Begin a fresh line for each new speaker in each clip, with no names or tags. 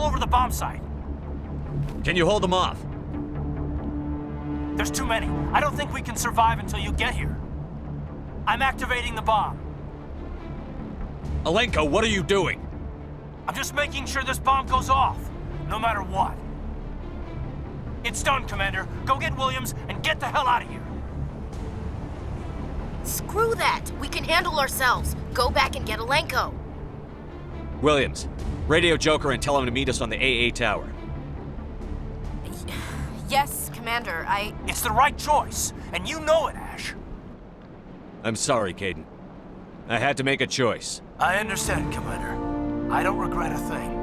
over the bomb site.
Can you hold them off?
There's too many. I don't think we can survive until you get here. I'm activating the bomb.
Alenko, what are you doing?
I'm just making sure this bomb goes off, no matter what. It's done, Commander. Go get Williams and get the hell out of here.
Screw that! We can handle ourselves. Go back and get Alenko.
Williams, radio Joker and tell him to meet us on the AA tower.
Yes, Commander,
It's the right choice, and you know it, Ash.
I'm sorry, Caden. I had to make a choice.
I understand, Commander. I don't regret a thing.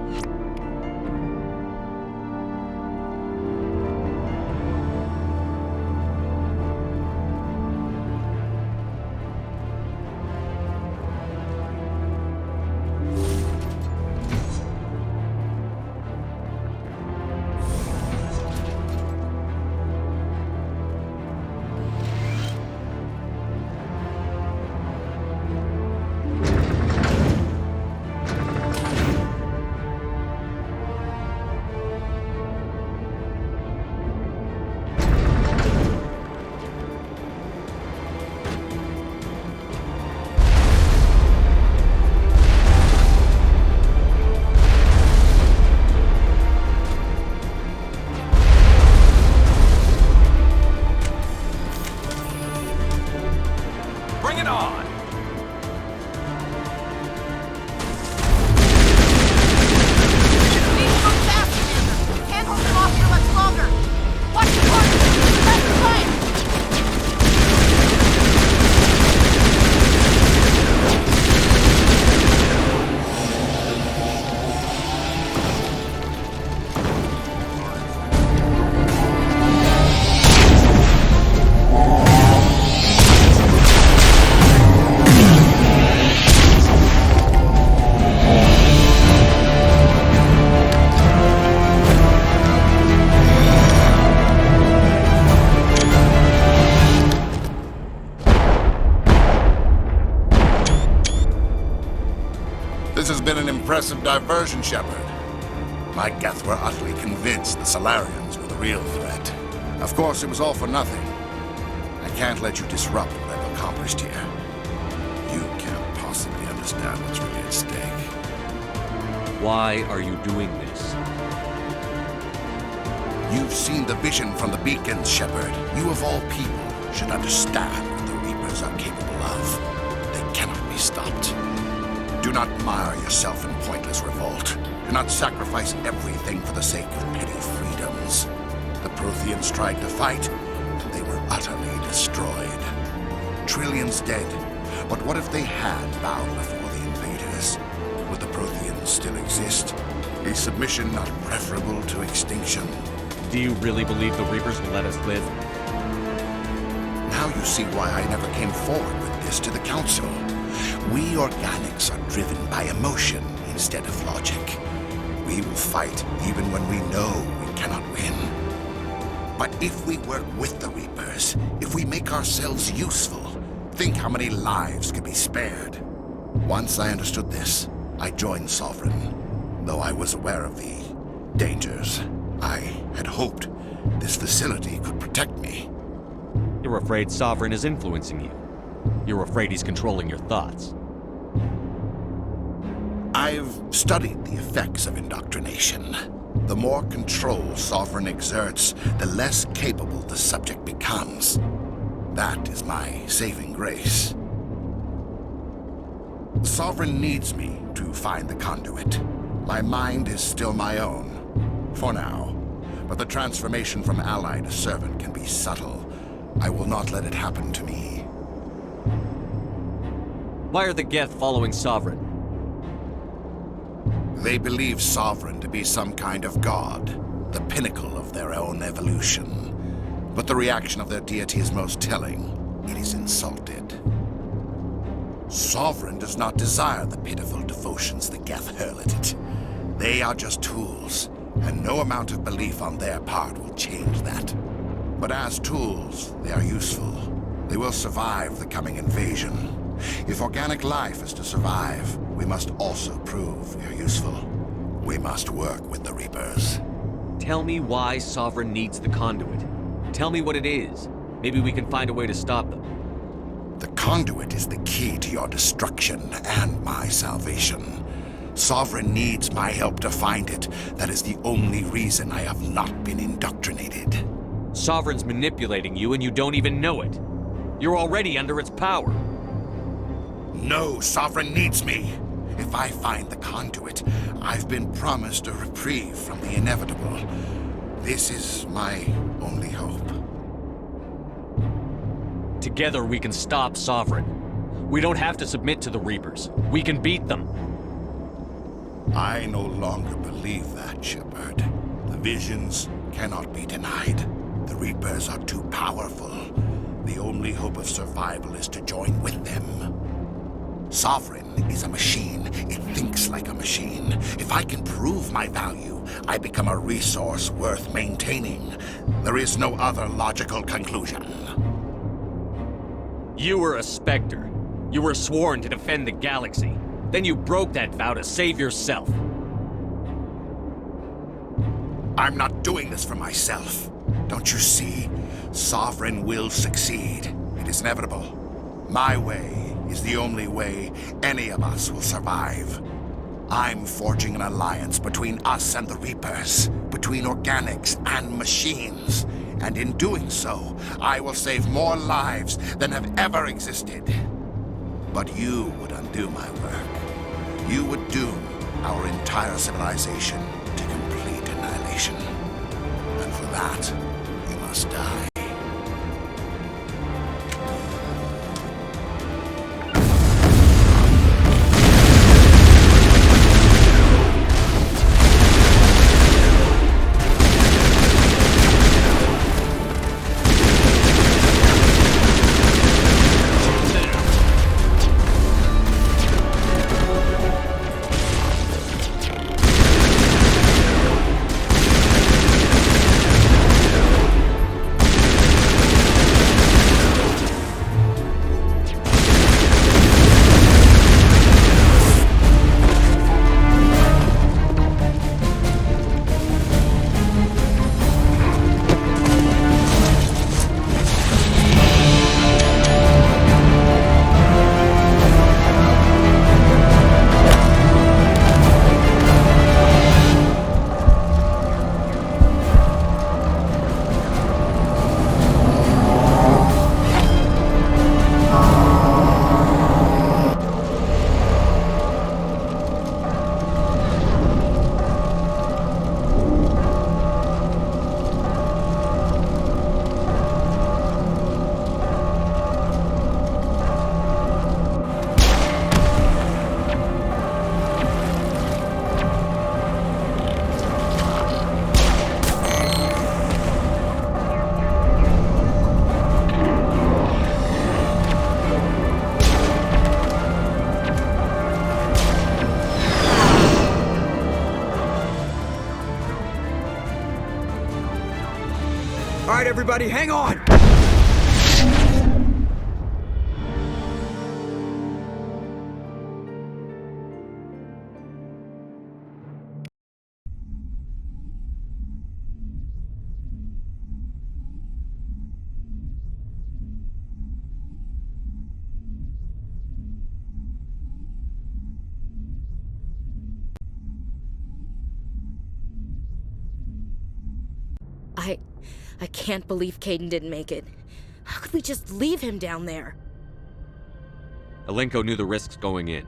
Bring it on!
need to move fast, Commander. We can't hold them off here much longer. Watch the target. Press the fire.
This has been an impressive diversion, Shepard. My Geth were utterly convinced the Solarians were the real threat. Of course, it was all for nothing. I can't let you disrupt what I've accomplished here. You can't possibly understand what's really at stake.
Why are you doing this?
You've seen the vision from the beacons, Shepard. You of all people should understand what the Reapers are capable of. They cannot be stopped. Do not mire yourself in pointless revolt. Do not sacrifice everything for the sake of petty freedoms. The Protheans tried to fight, and they were utterly destroyed. Trillions dead, but what if they had bowed before the invaders? Would the Protheans still exist? Is submission not preferable to extinction?
Do you really believe the Reapers will let us live?
Now you see why I never came forward with this to the Council. We organics are driven by emotion instead of logic. We will fight even when we know we cannot win. But if we work with the Reapers, if we make ourselves useful, think how many lives could be spared. Once I understood this, I joined Sovereign, though I was aware of the dangers. I had hoped this facility could protect me.
You're afraid Sovereign is influencing you. You're afraid he's controlling your thoughts.
I've studied the effects of indoctrination. The more control Sovereign exerts, the less capable the subject becomes. That is my saving grace. Sovereign needs me to find the conduit. My mind is still my own, for now. But the transformation from ally to servant can be subtle. I will not let it happen to me.
Why are the Geth following Sovereign?
They believe Sovereign to be some kind of god, the pinnacle of their own evolution. But the reaction of their deity is most telling. It is insulted. Sovereign does not desire the pitiful devotions the Geth hurl at it. They are just tools, and no amount of belief on their part will change that. But as tools, they are useful. They will survive the coming invasion. If organic life is to survive, we must also prove we are useful. We must work with the Reapers.
Tell me why Sovereign needs the conduit. Tell me what it is. Maybe we can find a way to stop them.
The conduit is the key to your destruction and my salvation. Sovereign needs my help to find it. That is the only reason I have not been indoctrinated.
Sovereign's manipulating you and you don't even know it. You're already under its power.
No, Sovereign needs me. If I find the conduit, I've been promised a reprieve from the inevitable. This is my only hope.
Together we can stop Sovereign. We don't have to submit to the Reapers. We can beat them.
I no longer believe that, Shepard. The visions cannot be denied. The Reapers are too powerful. The only hope of survival is to join with them. Sovereign is a machine. It thinks like a machine. If I can prove my value, I become a resource worth maintaining. There is no other logical conclusion.
You were a Spectre. You were sworn to defend the galaxy. Then you broke that vow to save yourself.
I'm not doing this for myself. Don't you see? Sovereign will succeed. It is inevitable. My way is the only way any of us will survive. I'm forging an alliance between us and the Reapers, between organics and machines. And in doing so, I will save more lives than have ever existed. But you would undo my work. You would doom our entire civilization to complete annihilation. And for that, you must die.
All right, everybody, hang on!
I can't believe Caden didn't make it. How could we just leave him down there?
Alenko knew the risks going in.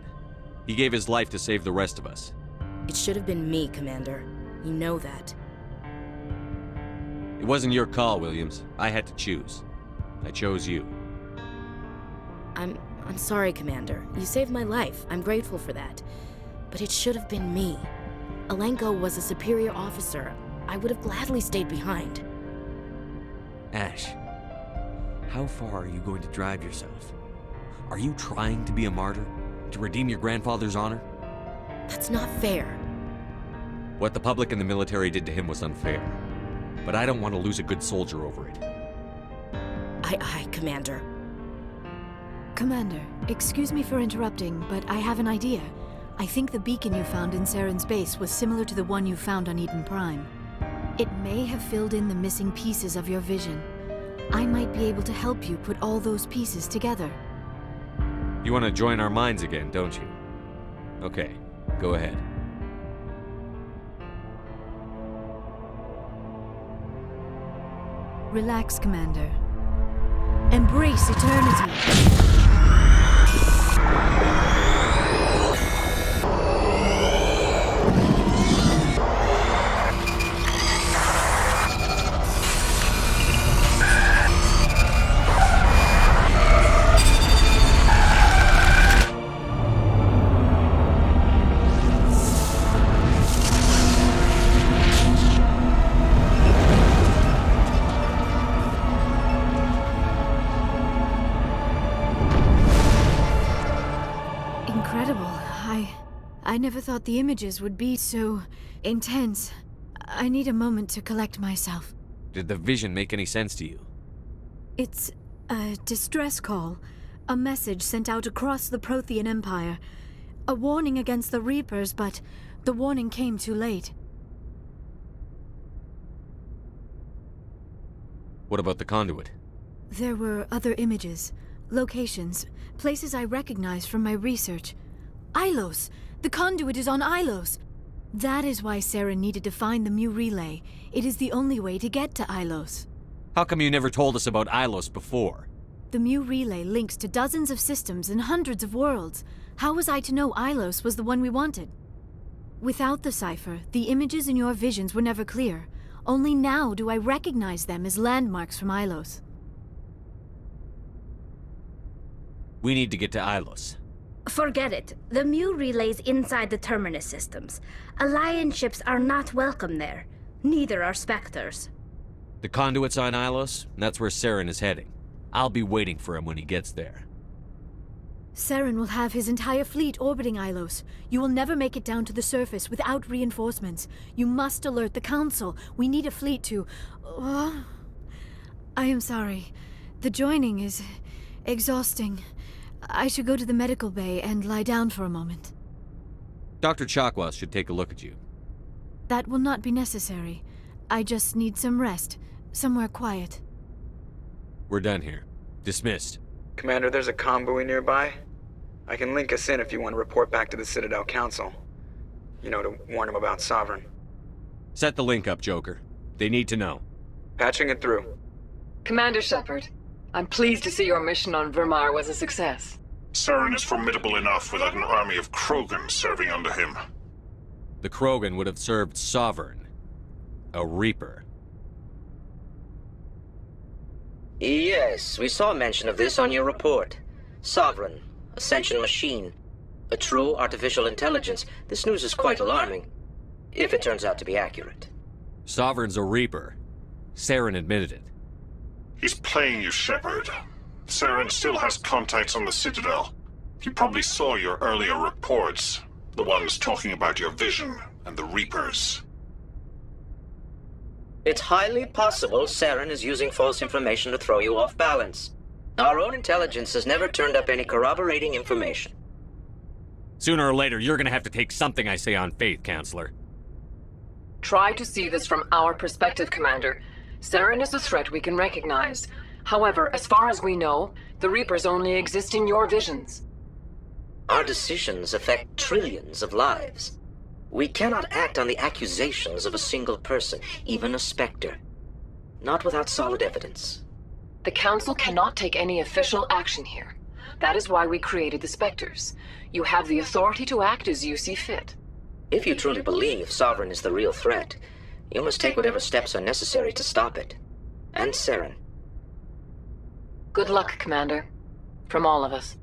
He gave his life to save the rest of us.
It should have been me, Commander. You know that.
It wasn't your call, Williams. I had to choose. I chose you.
I'm sorry, Commander. You saved my life. I'm grateful for that. But it should have been me. Alenko was a superior officer. I would have gladly stayed behind.
Ash, how far are you going to drive yourself? Are you trying to be a martyr? To redeem your grandfather's honor?
That's not fair.
What the public and the military did to him was unfair. But I don't want to lose a good soldier over it.
Aye, Commander.
Commander, excuse me for interrupting, but I have an idea.
I think the beacon you found in Saren's base was similar to the one you found on Eden Prime. It may have filled in the missing pieces of your vision. I might be able to help you put all those pieces together.
You want to join our minds again, don't you? Okay, go ahead.
Relax, Commander. Embrace eternity. Incredible. I never thought the images would be so intense. I need a moment to collect myself.
Did the vision make any sense to you?
It's a distress call. A message sent out across the Prothean Empire. A warning against the Reapers, but the warning came too late.
What about the conduit?
There were other images, locations, places I recognized from my research. Ilos! The conduit is on Ilos! That is why Saren needed to find the Mu Relay. It is the only way to get to Ilos.
How come you never told us about Ilos before?
The Mu Relay links to dozens of systems and hundreds of worlds. How was I to know Ilos was the one we wanted? Without the cipher, the images in your visions were never clear. Only now do I recognize them as landmarks from Ilos.
We need to get to Ilos.
Forget it. The Mu relay's inside the Terminus systems. Alliance ships are not welcome there. Neither are Spectres.
The conduit's on Ilos, and that's where Saren is heading. I'll be waiting for him when he gets there.
Saren will have his entire fleet orbiting Ilos. You will never make it down to the surface without reinforcements. You must alert the Council. We need a fleet to... I am sorry. The joining is exhausting. I should go to the medical bay and lie down for a moment.
Dr. Chakwas should take a look at you.
That will not be necessary. I just need some rest. Somewhere quiet.
We're done here. Dismissed.
Commander, there's a convoy nearby. I can link us in if you want to report back to the Citadel Council. You know, to warn them about Sovereign.
Set the link up, Joker. They need to know.
Patching it through.
Commander Shepard, I'm pleased to see your mission on Vermar was a success.
Saren is formidable enough without an army of Krogan serving under him.
The Krogan would have served Sovereign. A Reaper.
Yes, we saw mention of this on your report. Sovereign, Ascension machine, a true artificial intelligence. This news is quite alarming, if it turns out to be accurate.
Sovereign's a Reaper. Saren admitted it.
He's playing you, Shepard. Saren still has contacts on the Citadel. He probably saw your earlier reports, the ones talking about your vision and the Reapers.
It's highly possible Saren is using false information to throw you off balance. Our own intelligence has never turned up any corroborating information.
Sooner or later, you're gonna have to take something I say on faith, Counselor.
Try to see this from our perspective, Commander. Saren is a threat we can recognize. However, as far as we know, the Reapers only exist in your visions.
Our decisions affect trillions of lives. We cannot act on the accusations of a single person, even a Spectre. Not without solid evidence.
The Council cannot take any official action here. That is why we created the Spectres. You have the authority to act as you see fit.
If you truly believe Sovereign is the real threat, you must take whatever steps are necessary to stop it. And Saren.
Good luck, Commander. From all of us.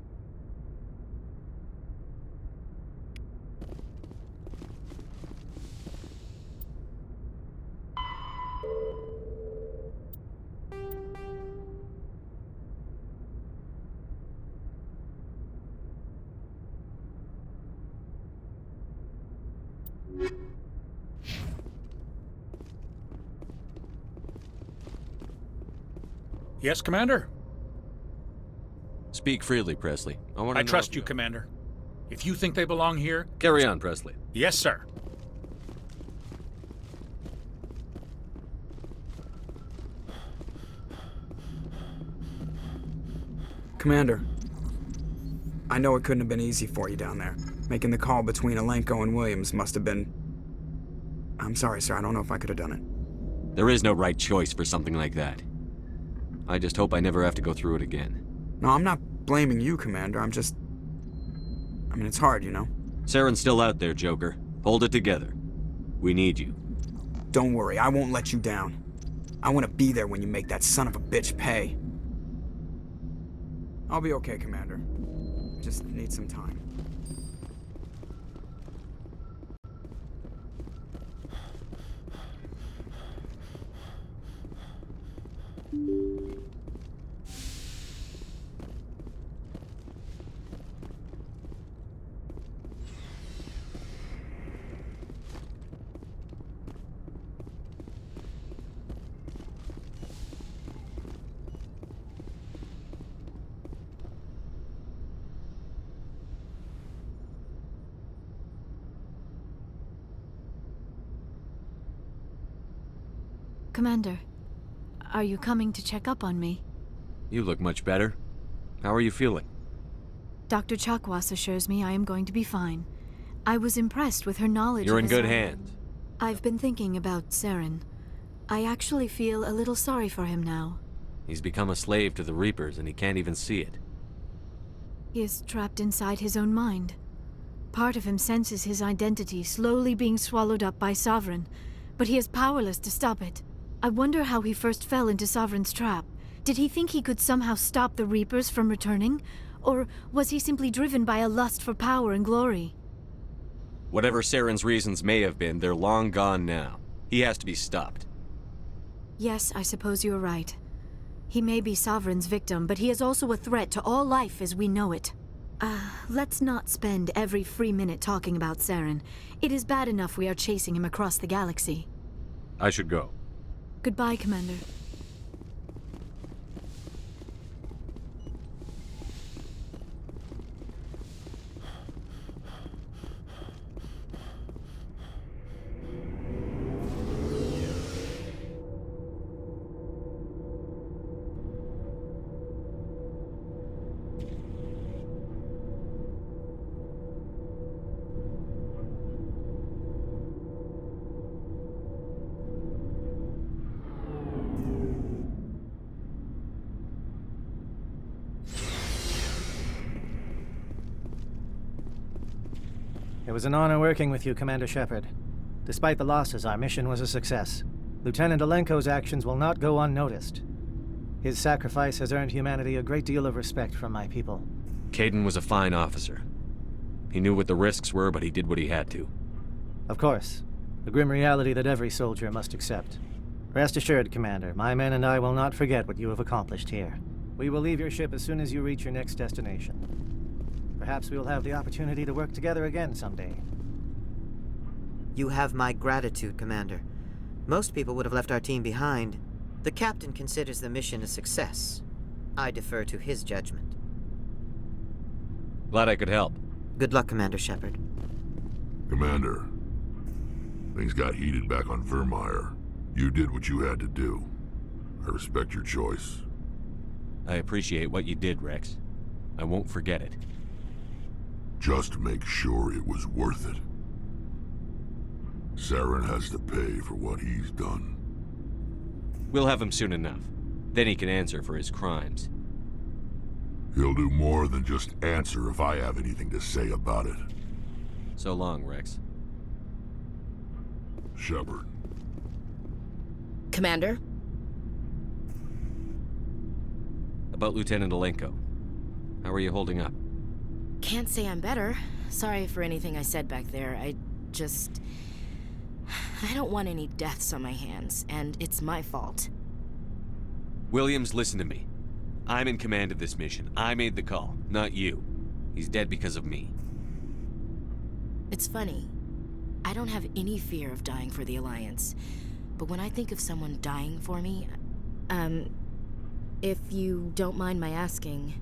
Yes, Commander?
Speak freely, Presley. I
trust you, Commander. If you think they belong here...
Carry on, Presley.
Yes, sir.
Commander, I know it couldn't have been easy for you down there. Making the call between Alenko and Williams must have been... I'm sorry, sir. I don't know if I could have done it.
There is no right choice for something like that. I just hope I never have to go through it again.
No, I'm not blaming you, Commander. I'm just... I mean, it's hard, you know?
Saren's still out there, Joker. Hold it together. We need you.
Don't worry, I won't let you down. I want to be there when you make that son of a bitch pay. I'll be okay, Commander. Just need some time.
Commander, are you coming to check up on me?
You look much better. How are you feeling?
Dr. Chakwas assures me I am going to be fine. I was impressed with her knowledge
You're
of
in
his
good
own-
hands.
I've been thinking about Saren. I actually feel a little sorry for him now.
He's become a slave to the Reapers and he can't even see it.
He is trapped inside his own mind. Part of him senses his identity slowly being swallowed up by Sovereign, but he is powerless to stop it. I wonder how he first fell into Sovereign's trap. Did he think he could somehow stop the Reapers from returning? Or was he simply driven by a lust for power and glory?
Whatever Saren's reasons may have been, they're long gone now. He has to be stopped.
Yes, I suppose you're right. He may be Sovereign's victim, but he is also a threat to all life as we know it. Let's not spend every free minute talking about Saren. It is bad enough we are chasing him across the galaxy.
I should go.
Goodbye, Commander.
It was an honor working with you, Commander Shepard. Despite the losses, our mission was a success. Lieutenant Alenko's actions will not go unnoticed. His sacrifice has earned humanity a great deal of respect from my people.
Caden was a fine officer. He knew what the risks were, but he did what he had to.
Of course. The grim reality that every soldier must accept. Rest assured, Commander, my men and I will not forget what you have accomplished here. We will leave your ship as soon as you reach your next destination. Perhaps we will have the opportunity to work together again someday.
You have my gratitude, Commander. Most people would have left our team behind. The captain considers the mission a success. I defer to his judgment.
Glad I could help.
Good luck, Commander Shepard.
Commander, things got heated back on Vermeer. You did what you had to do. I respect your choice.
I appreciate what you did, Rex. I won't forget it.
Just make sure it was worth it. Saren has to pay for what he's done.
We'll have him soon enough. Then he can answer for his crimes.
He'll do more than just answer if I have anything to say about it.
So long, Rex.
Shepard.
Commander?
About Lieutenant Alenko. How are you holding up?
Can't say I'm better. Sorry for anything I said back there. I don't want any deaths on my hands, and it's my fault.
Williams, listen to me. I'm in command of this mission. I made the call, not you. He's dead because of me.
It's funny. I don't have any fear of dying for the Alliance. But when I think of someone dying for me, if you don't mind my asking,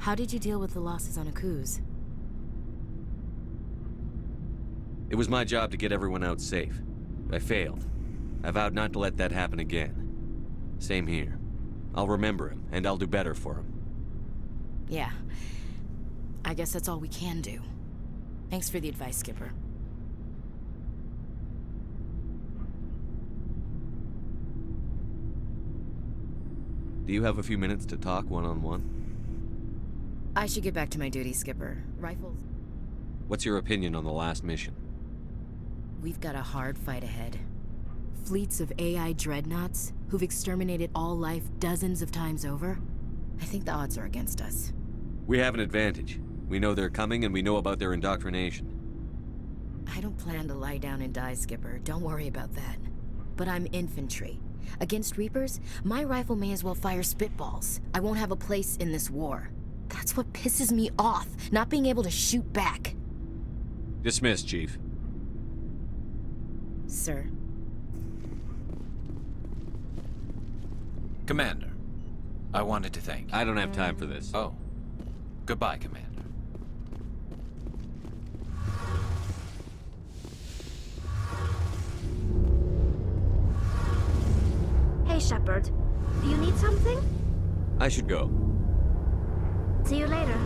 how did you deal with the losses on Akuz?
It was my job to get everyone out safe. I failed. I vowed not to let that happen again. Same here. I'll remember him, and I'll do better for him.
Yeah. I guess that's all we can do. Thanks for the advice, Skipper.
Do you have a few minutes to talk one-on-one?
I should get back to my duty, Skipper. Rifles...
What's your opinion on the last mission?
We've got a hard fight ahead. Fleets of AI dreadnoughts, who've exterminated all life dozens of times over. I think the odds are against us.
We have an advantage. We know they're coming, and we know about their indoctrination.
I don't plan to lie down and die, Skipper. Don't worry about that. But I'm infantry. Against Reapers, my rifle may as well fire spitballs. I won't have a place in this war. That's what pisses me off, not being able to shoot back.
Dismissed, Chief.
Sir.
Commander, I wanted to thank you.
I don't have time for this.
Oh. Goodbye, Commander.
Hey, Shepard. Do you need something?
I should go.
See you later.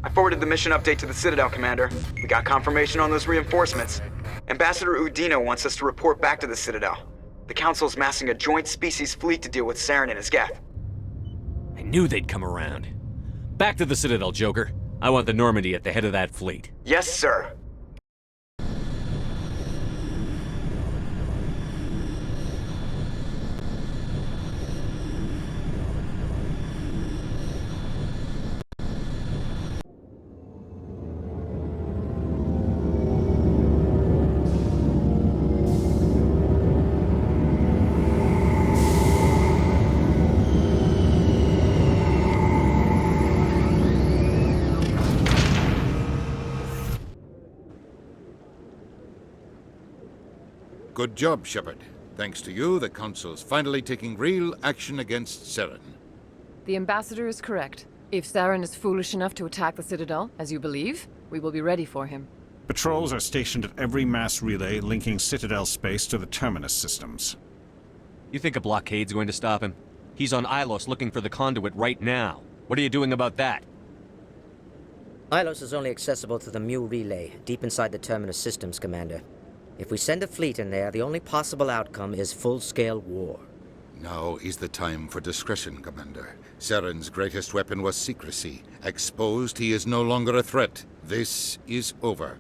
I forwarded the mission update to the Citadel, Commander. We got confirmation on those reinforcements. Ambassador Udino wants us to report back to the Citadel. The Council's massing a joint species fleet to deal with SAREN and his Geth.
I knew they'd come around. Back to the Citadel, Joker. I want the Normandy at the head of that fleet.
Yes, sir.
Good job, Shepard. Thanks to you, the Council's finally taking real action against SAREN.
The Ambassador is correct. If SAREN is foolish enough to attack the Citadel, as you believe, we will be ready for him.
Patrols are stationed at every mass relay linking Citadel space to the Terminus systems.
You think a blockade's going to stop him? He's on Ilos looking for the conduit right now. What are you doing about that?
Ilos is only accessible to the Mu relay, deep inside the Terminus systems, Commander. If we send a fleet in there, the only possible outcome is full-scale war.
Now is the time for discretion, Commander. SAREN's greatest weapon was secrecy. Exposed, he is no longer a threat. This is over.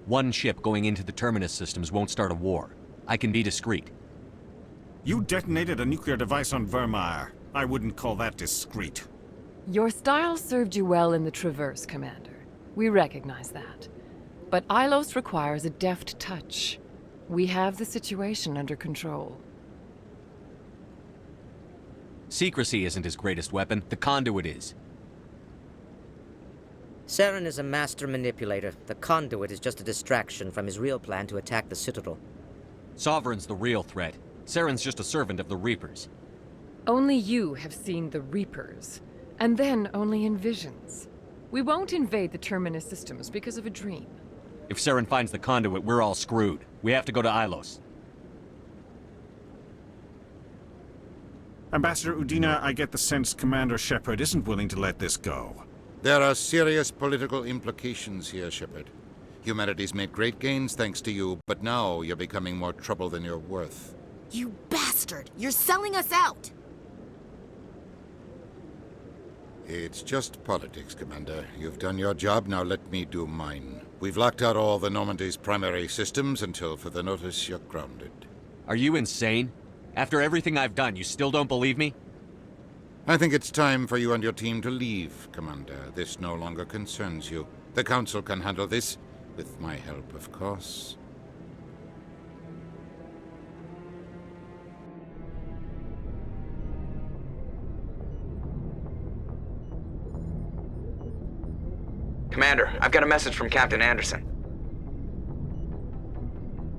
One ship going into the Terminus systems won't start a war. I can be discreet.
You detonated a nuclear device on Vermeer. I wouldn't call that discreet.
Your style served you well in the Traverse, Commander. We recognize that. But Ilos requires a deft touch. We have the situation under control.
Secrecy isn't his greatest weapon. The conduit is.
SAREN is a master manipulator. The conduit is just a distraction from his real plan to attack the Citadel.
Sovereign's the real threat. SAREN's just a servant of the Reapers.
Only you have seen the Reapers, and then only in visions. We won't invade the Terminus systems because of a dream.
If SAREN finds the conduit, we're all screwed. We have to go to Ilos.
Ambassador Udina, I get the sense Commander Shepard isn't willing to let this go.
There are serious political implications here, Shepard. Humanity's made great gains thanks to you, but now you're becoming more trouble than you're worth.
You bastard! You're selling us out!
It's just politics, Commander. You've done your job, now let me do mine. We've locked out all the Normandy's primary systems until further notice you're grounded.
Are you insane? After everything I've done, you still don't believe me?
I think it's time for you and your team to leave, Commander. This no longer concerns you. The Council can handle this, with my help, of course.
Commander, I've got a message from Captain Anderson.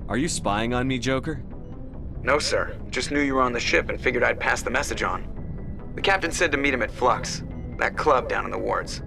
Are you spying on me, Joker?
No, sir. Just knew you were on the ship and figured I'd pass the message on. The captain said to meet him at Flux, that club down in the wards.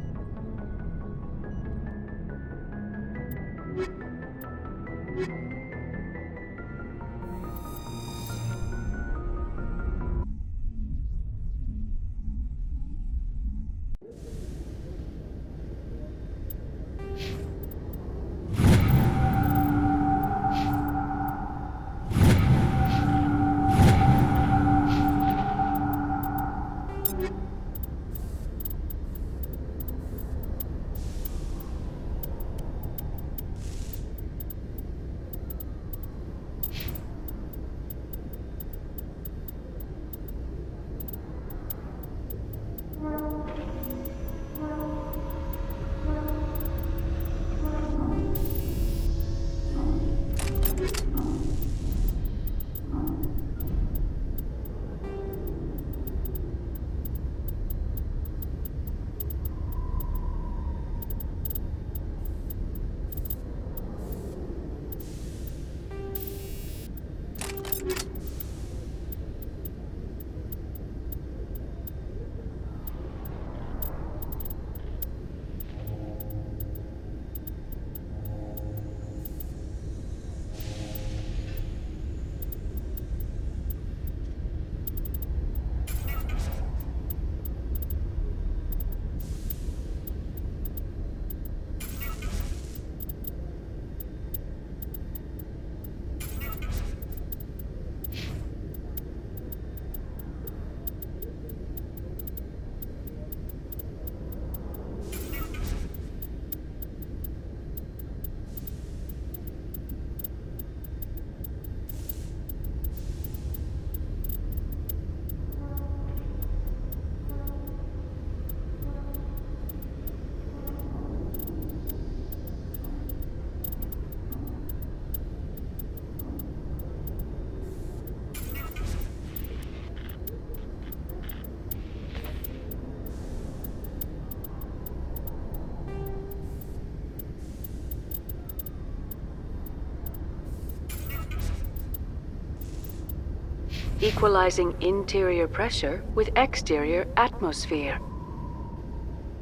Equalizing interior pressure with exterior atmosphere.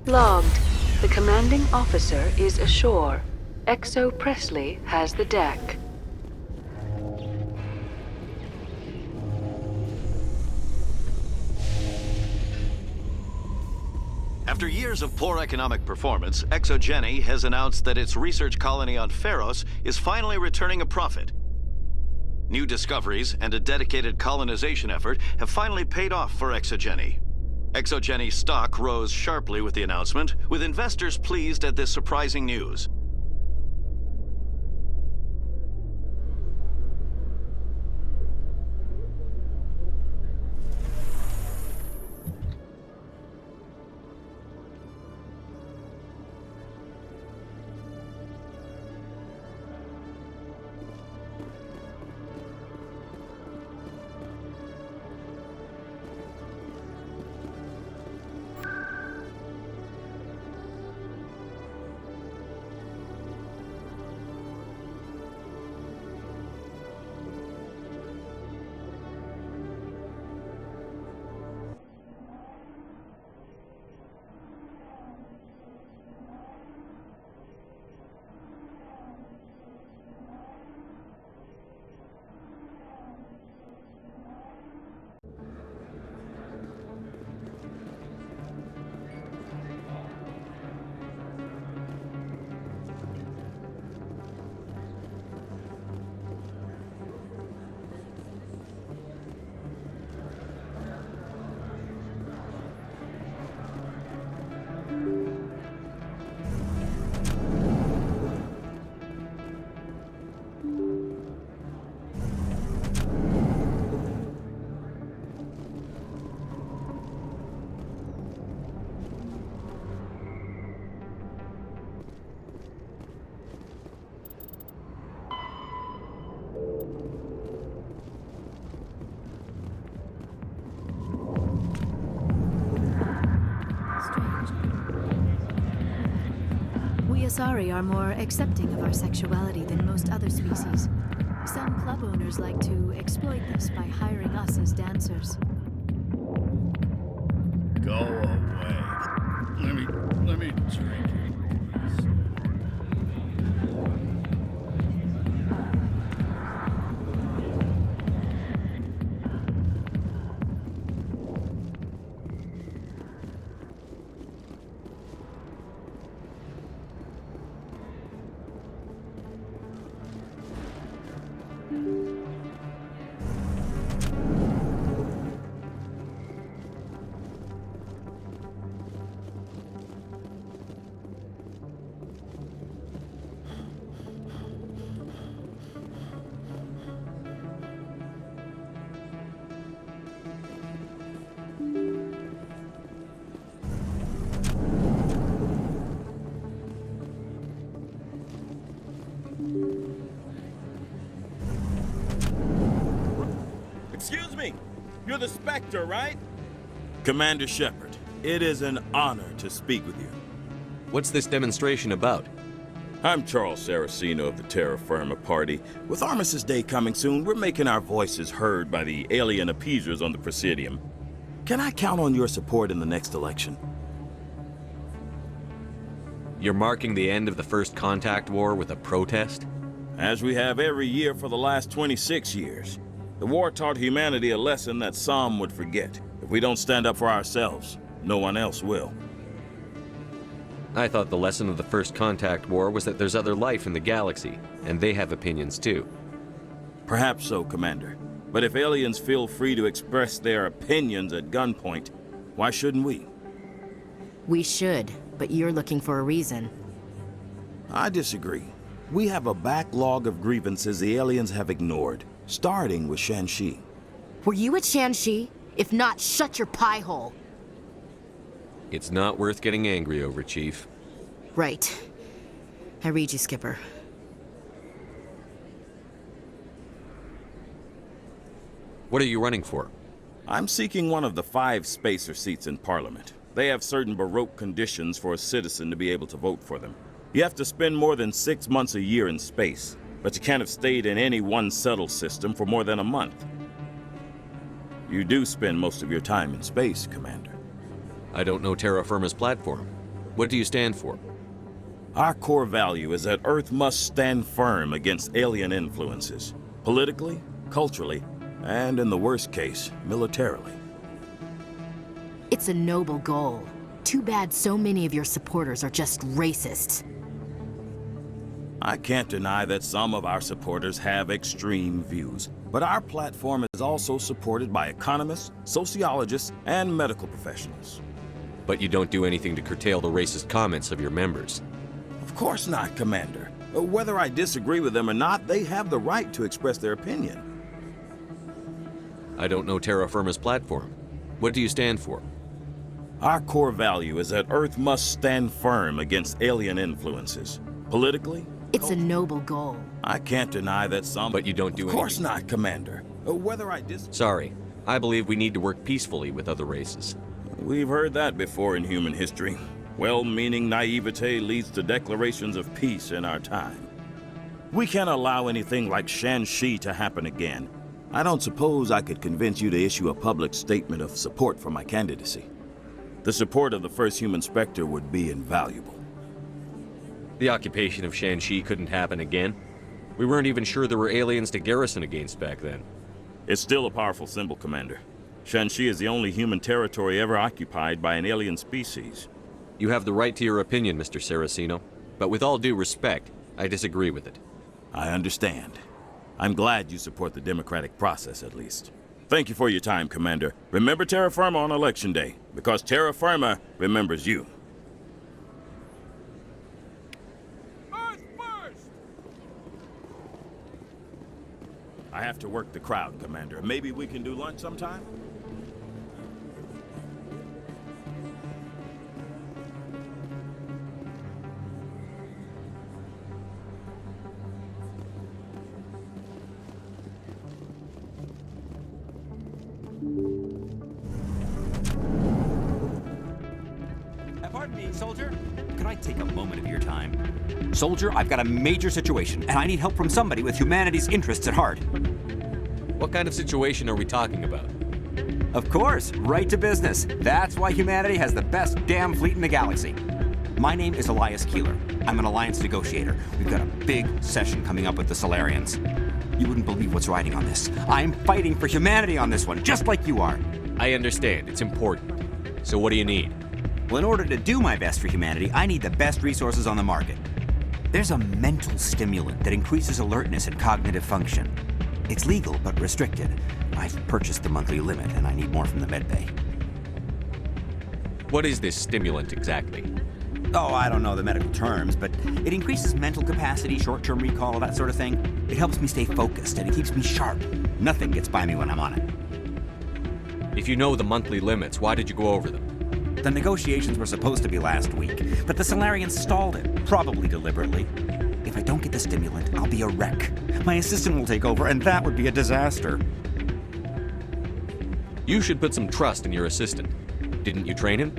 Logged. The commanding officer is ashore. Exo Presley has the deck.
After years of poor economic performance, ExoGeni has announced that its research colony on Pharos is finally returning a profit. New discoveries and a dedicated colonization effort have finally paid off for ExoGeni. ExoGeni stock rose sharply with the announcement, with investors pleased at this surprising news.
The Asari are more accepting of our sexuality than most other species. Some club owners like to exploit this by hiring us as dancers.
Go away. Let me drink.
Excuse me, you're the Spectre, right? Commander Shepard, it is an honor to speak with you.
What's this demonstration about?
I'm Charles Saraceno of the Terra Firma Party. With Armistice Day coming soon, we're making our voices heard by the alien appeasers on the Presidium. Can I count on your support in the next election?
You're marking the end of the First Contact War with a protest?
As we have every year for the last 26 years. The war taught humanity a lesson that some would forget. If we don't stand up for ourselves, no one else will.
I thought the lesson of the First Contact War was that there's other life in the galaxy, and they have opinions too.
Perhaps so, Commander. But if aliens feel free to express their opinions at gunpoint, why shouldn't we?
We should, but you're looking for a reason.
I disagree. We have a backlog of grievances the aliens have ignored, starting with Shanxi.
Were you at Shanxi? If not, shut your pie hole.
It's not worth getting angry over, Chief.
Right. I read you, Skipper.
What are you running for?
I'm seeking one of the 5 spacer seats in Parliament. They have certain Baroque conditions for a citizen to be able to vote for them. You have to spend more than 6 months a year in space, but you can't have stayed in any one settled system for more than a month. You do spend most of your time in space, Commander.
I don't know Terra Firma's platform. What do you stand for?
Our core value is that Earth must stand firm against alien influences, politically, culturally, and in the worst case, militarily.
It's a noble goal. Too bad so many of your supporters are just racists.
I can't deny that some of our supporters have extreme views, but our platform is also supported by economists, sociologists, and medical professionals.
But you don't do anything to curtail the racist comments of your members.
Of course not, Commander. Whether I disagree with them or not, they have the right to express their opinion.
I don't know Terra Firma's platform. What do you stand for?
Our core value is that Earth must stand firm against alien influences, politically.
It's a noble goal.
I can't deny that some...
But you don't do anything.
Of course not, Commander. Whether I
Sorry. I believe we need to work peacefully with other races.
We've heard that before in human history. Well-meaning naivete leads to declarations of peace in our time. We can't allow anything like Shanxi to happen again. I don't suppose I could convince you to issue a public statement of support for my candidacy. The support of the first human Spectre would be invaluable.
The occupation of Shanxi couldn't happen again. We weren't even sure there were aliens to garrison against back then.
It's still a powerful symbol, Commander. Shanxi is the only human territory ever occupied by an alien species.
You have the right to your opinion, Mr. Saraceno, but with all due respect, I disagree with it.
I understand. I'm glad you support the democratic process, at least. Thank you for your time, Commander. Remember Terra Firma on Election Day, because Terra Firma remembers you. I have to work the crowd, Commander. Maybe we can do lunch sometime?
Pardon me, soldier. Could I take a moment of your time? Soldier, I've got a major situation, and I need help from somebody with humanity's interests at heart.
What kind of situation are we talking about?
Of course, right to business. That's why humanity has the best damn fleet in the galaxy. My name is Elias Keeler. I'm an alliance negotiator. We've got a big session coming up with the Solarians. You wouldn't believe what's riding on this. I'm fighting for humanity on this one, just like you are.
I understand. It's important. So what do you need?
Well, in order to do my best for humanity, I need the best resources on the market. There's a mental stimulant that increases alertness and cognitive function. It's legal, but restricted. I've purchased the monthly limit, and I need more from the medbay.
What is this stimulant exactly?
Oh, I don't know the medical terms, but it increases mental capacity, short-term recall, that sort of thing. It helps me stay focused, and it keeps me sharp. Nothing gets by me when I'm on it.
If you know the monthly limits, why did you go over them?
The negotiations were supposed to be last week, but the Solarians stalled it, probably deliberately. If I don't get the stimulant, I'll be a wreck. My assistant will take over, and that would be a disaster.
You should put some trust in your assistant. Didn't you train him?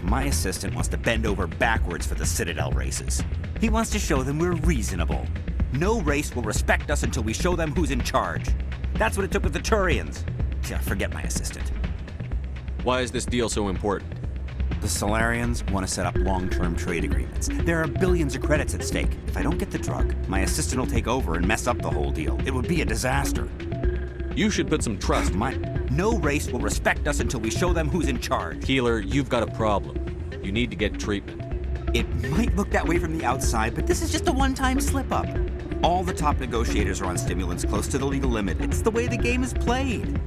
My assistant wants to bend over backwards for the Citadel races. He wants to show them we're reasonable. No race will respect us until we show them who's in charge. That's what it took with the Turians. Yeah, forget my assistant.
Why is this deal so important?
The Solarians want to set up long-term trade agreements. There are billions of credits at stake. If I don't get the drug, my assistant will take over and mess up the whole deal. It would be a disaster.
You should put some trust.
No race will respect us until we show them who's in charge.
Keeler, you've got a problem. You need to get treatment.
It might look that way from the outside, but this is just a one-time slip-up. All the top negotiators are on stimulants close to the legal limit. It's the way the game is played.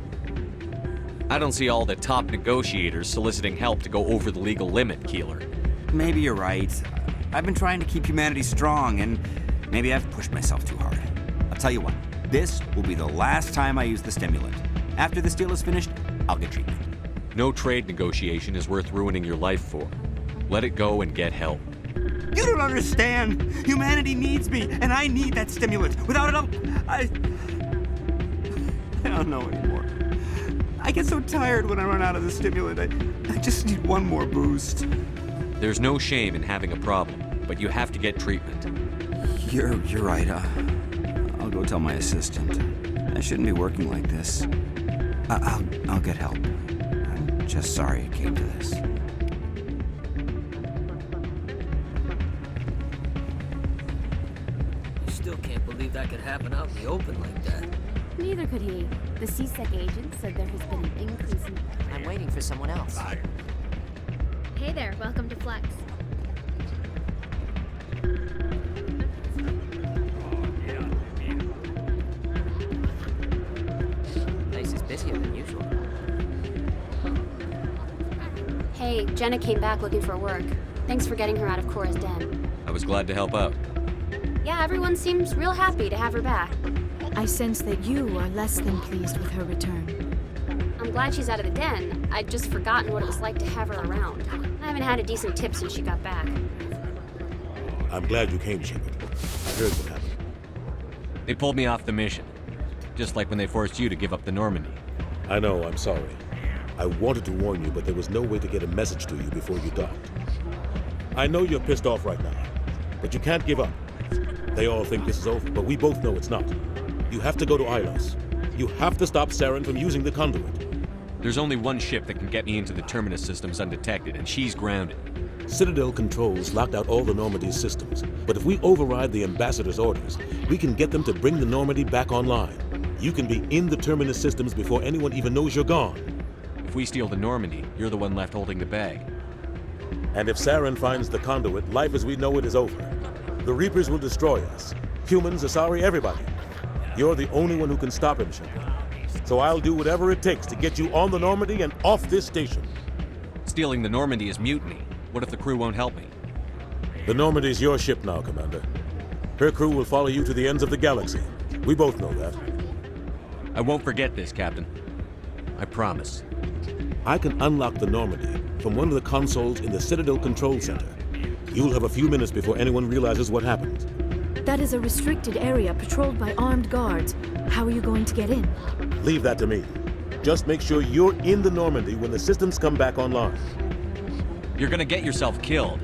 I don't see all the top negotiators soliciting help to go over the legal limit, Keeler.
Maybe you're right. I've been trying to keep humanity strong, and maybe I've pushed myself too hard. I'll tell you what, this will be the last time I use the stimulant. After this deal is finished, I'll get treatment.
No trade negotiation is worth ruining your life for. Let it go and get help.
You don't understand! Humanity needs me, and I need that stimulant. Without it, I don't know anymore. I get so tired when I run out of the stimulant. I just need one more boost.
There's no shame in having a problem, but you have to get treatment.
You're right. I'll go tell my assistant. I shouldn't be working like this. I'll get help. I'm just sorry it came to this.
I still can't believe that could happen out in the open like that.
Neither could he. The CSEC agent said there has been an increase in...
I'm waiting for someone else.
Hey there, welcome to Flex.
Place is busier than usual.
Hey, Jenna came back looking for work. Thanks for getting her out of Cora's den.
I was glad to help out.
Yeah, everyone seems real happy to have her back.
I sense that you are less than pleased with her return.
I'm glad she's out of the den. I'd just forgotten what it was like to have her around. I haven't had a decent tip since she got back.
I'm glad you came, Shepard. I heard what happened.
They pulled me off the mission. Just like when they forced you to give up the Normandy.
I know, I'm sorry. I wanted to warn you, but there was no way to get a message to you before you docked. I know you're pissed off right now, but you can't give up. They all think this is over, but we both know it's not. You have to go to Ilos. You have to stop SAREN from using the conduit.
There's only one ship that can get me into the Terminus systems undetected, and she's grounded.
Citadel controls locked out all the Normandy's systems, but if we override the Ambassador's orders, we can get them to bring the Normandy back online. You can be in the Terminus systems before anyone even knows you're gone.
If we steal the Normandy, you're the one left holding the bag.
And if SAREN finds the conduit, life as we know it is over. The Reapers will destroy us. Humans, Asari, everybody. You're the only one who can stop him, Shepard. So I'll do whatever it takes to get you on the Normandy and off this station.
Stealing the Normandy is mutiny. What if the crew won't help me?
The Normandy's your ship now, Commander. Her crew will follow you to the ends of the galaxy. We both know that.
I won't forget this, Captain. I promise.
I can unlock the Normandy from one of the consoles in the Citadel Control Center. You'll have a few minutes before anyone realizes what happened.
That is a restricted area patrolled by armed guards. How are you going to get in?
Leave that to me. Just make sure you're in the Normandy when the systems come back online.
You're gonna get yourself killed.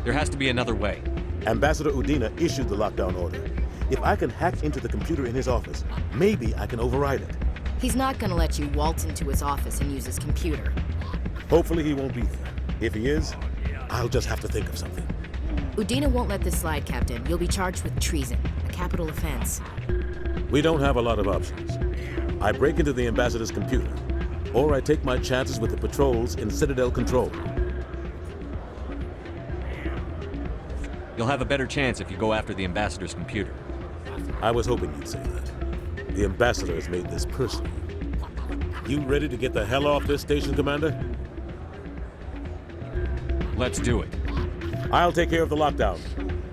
There has to be another way.
Ambassador Udina issued the lockdown order. If I can hack into the computer in his office, maybe I can override it.
He's not gonna let you waltz into his office and use his computer.
Hopefully he won't be there. If he is, I'll just have to think of something.
Udina won't let this slide, Captain. You'll be charged with treason, a capital offense.
We don't have a lot of options. I break into the ambassador's computer, or I take my chances with the patrols in Citadel control.
You'll have a better chance if you go after the ambassador's computer.
I was hoping you'd say that. The ambassador has made this personal. You ready to get the hell off this station, Commander?
Let's do it.
I'll take care of the lockdown.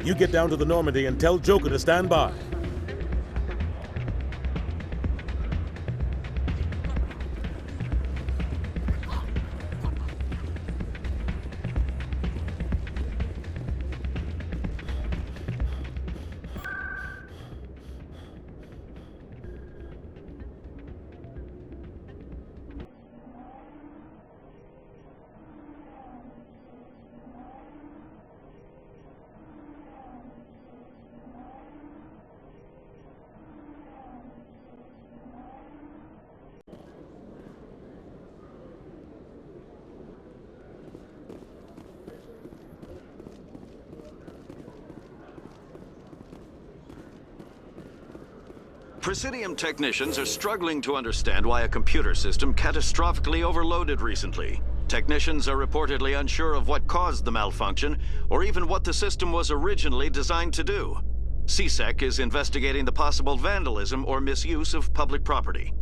You get down to the Normandy and tell Joker to stand by.
Presidium technicians are struggling to understand why a computer system catastrophically overloaded recently. Technicians are reportedly unsure of what caused the malfunction, or even what the system was originally designed to do. CSEC is investigating the possible vandalism or misuse of public property.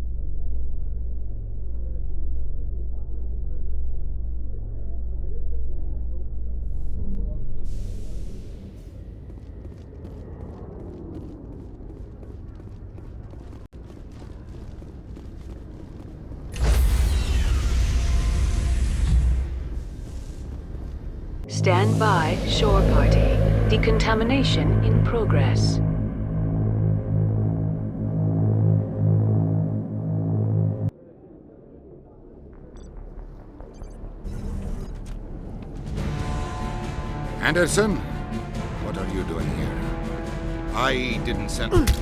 Stand by, shore party. Decontamination in progress.
Anderson, what are you doing here? I didn't send...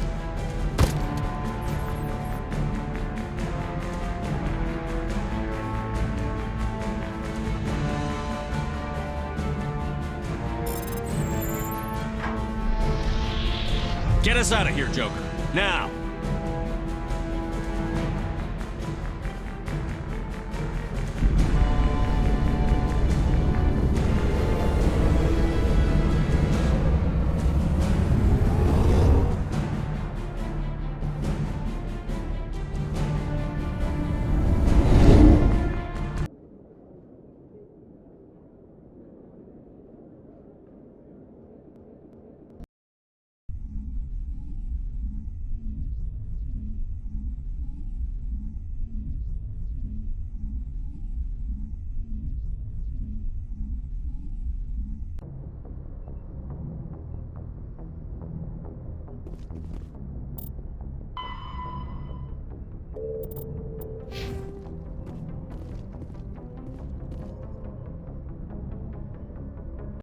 Get us out of here, Joker. Now!